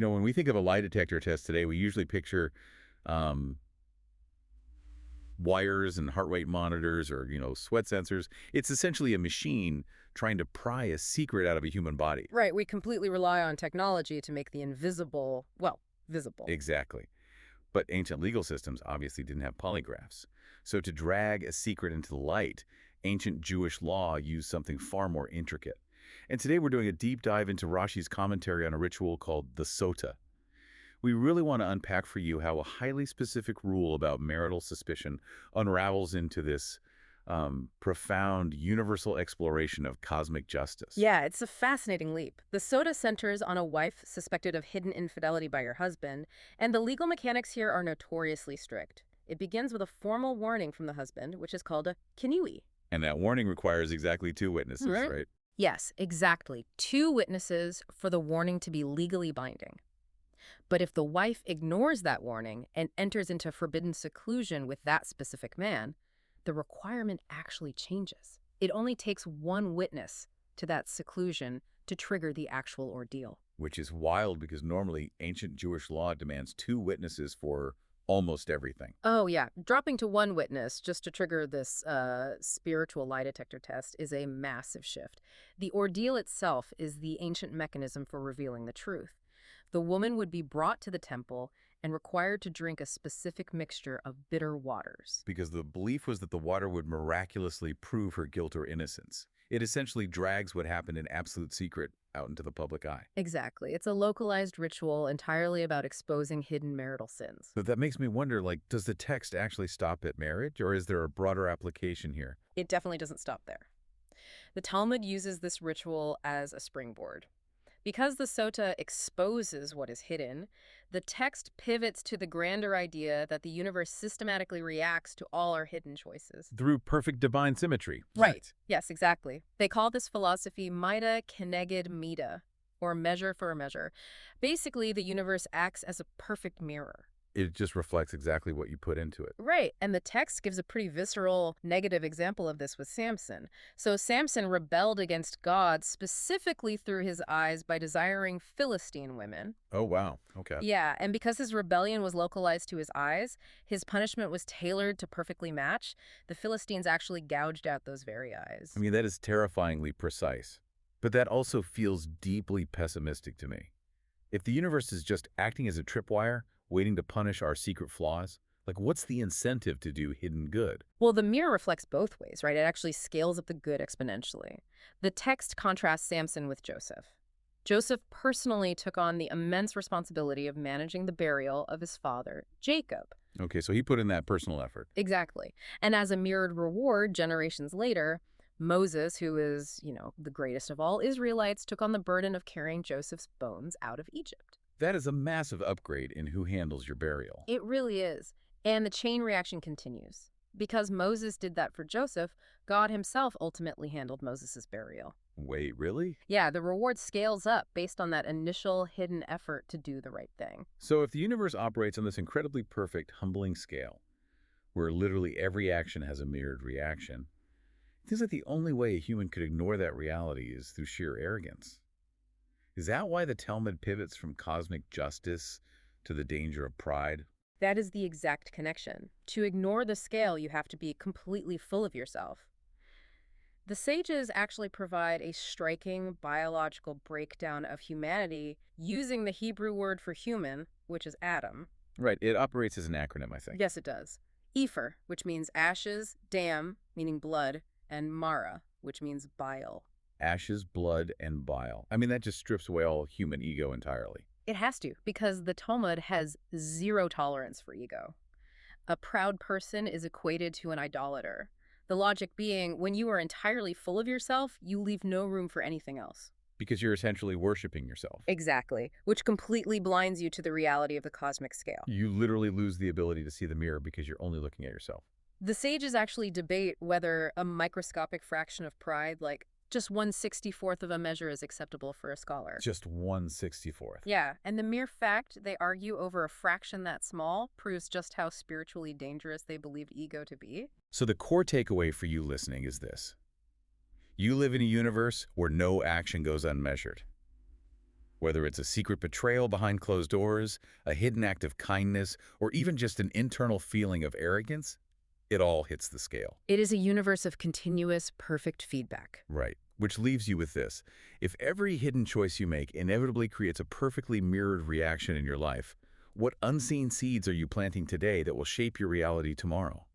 When we think of a lie detector test today, we usually picture um, wires and heart rate monitors or, sweat sensors. It's essentially a machine trying to pry a secret out of a human body. Right, we completely rely on technology to make the invisible, well, visible. Exactly. But ancient legal systems obviously didn't have polygraphs. So to drag a secret into the light, ancient Jewish law used something far more intricate. And today we're doing a deep dive into Rashi's commentary on a ritual called the Sotah. We really want to unpack for you how a highly specific rule about marital suspicion unravels into this profound universal exploration of cosmic justice. Yeah, it's a fascinating leap. The Sotah centers on a wife suspected of hidden infidelity by her husband, and the legal mechanics here are notoriously strict. It begins with a formal warning from the husband, which is called a kinui. And that warning requires exactly 2 witnesses, right? Yes, exactly. 2 witnesses for the warning to be legally binding. But if the wife ignores that warning and enters into forbidden seclusion with that specific man, the requirement actually changes. It only takes 1 witness to that seclusion to trigger the actual ordeal. Which is wild because normally ancient Jewish law demands 2 witnesses for almost everything. Oh, yeah. Dropping to 1 witness just to trigger this spiritual lie detector test is a massive shift. The ordeal itself is the ancient mechanism for revealing the truth. The woman would be brought to the temple and required to drink a specific mixture of bitter waters. Because the belief was that the water would miraculously prove her guilt or innocence. It essentially drags what happened in absolute secret out into the public eye. Exactly. It's a localized ritual entirely about exposing hidden marital sins. But that makes me wonder, does the text actually stop at marriage, or is there a broader application here? It definitely doesn't stop there. The Talmud uses this ritual as a springboard. Because the Sotah exposes what is hidden, the text pivots to the grander idea that the universe systematically reacts to all our hidden choices. Through perfect divine symmetry. Right. Yes, exactly. They call this philosophy Middah Kineged Middah, or measure for a measure. Basically, the universe acts as a perfect mirror. It just reflects exactly what you put into it. Right, and the text gives a pretty visceral, negative example of this with Samson. So Samson rebelled against God specifically through his eyes by desiring Philistine women. Oh, wow. Okay. Yeah, and because his rebellion was localized to his eyes, his punishment was tailored to perfectly match. The Philistines actually gouged out those very eyes. I mean, that is terrifyingly precise. But that also feels deeply pessimistic to me. If the universe is just acting as a tripwire, waiting to punish our secret flaws, what's the incentive to do hidden good? Well, the mirror reflects both ways, right? It actually scales up the good exponentially. The text contrasts Samson with Joseph. Joseph personally took on the immense responsibility of managing the burial of his father, Jacob. Okay, so he put in that personal effort. Exactly. And as a mirrored reward, generations later, Moses, who is, the greatest of all Israelites, took on the burden of carrying Joseph's bones out of Egypt. That is a massive upgrade in who handles your burial. It really is. And the chain reaction continues. Because Moses did that for Joseph, God himself ultimately handled Moses' burial. Wait, really? Yeah, the reward scales up based on that initial hidden effort to do the right thing. So if the universe operates on this incredibly perfect, humbling scale, where literally every action has a mirrored reaction, it seems like the only way a human could ignore that reality is through sheer arrogance. Is that why the Talmud pivots from cosmic justice to the danger of pride? That is the exact connection. To ignore the scale, you have to be completely full of yourself. The sages actually provide a striking biological breakdown of humanity using the Hebrew word for human, which is Adam. Right, it operates as an acronym, I think. Yes, it does. Epher, which means ashes, dam, meaning blood, and Mara, which means bile. Ashes, blood, and bile. I mean, that just strips away all human ego entirely. It has to, because the Talmud has zero tolerance for ego. A proud person is equated to an idolater. The logic being, when you are entirely full of yourself, you leave no room for anything else. Because you're essentially worshiping yourself. Exactly, which completely blinds you to the reality of the cosmic scale. You literally lose the ability to see the mirror because you're only looking at yourself. The sages actually debate whether a microscopic fraction of pride, like just 1/64th of a measure, is acceptable for a scholar. Just 1/64th. Yeah, and the mere fact they argue over a fraction that small proves just how spiritually dangerous they believed ego to be. So the core takeaway for you listening is this. You live in a universe where no action goes unmeasured. Whether it's a secret betrayal behind closed doors, a hidden act of kindness, or even just an internal feeling of arrogance, it all hits the scale. It is a universe of continuous, perfect feedback. Right. Which leaves you with this. If every hidden choice you make inevitably creates a perfectly mirrored reaction in your life, what unseen seeds are you planting today that will shape your reality tomorrow?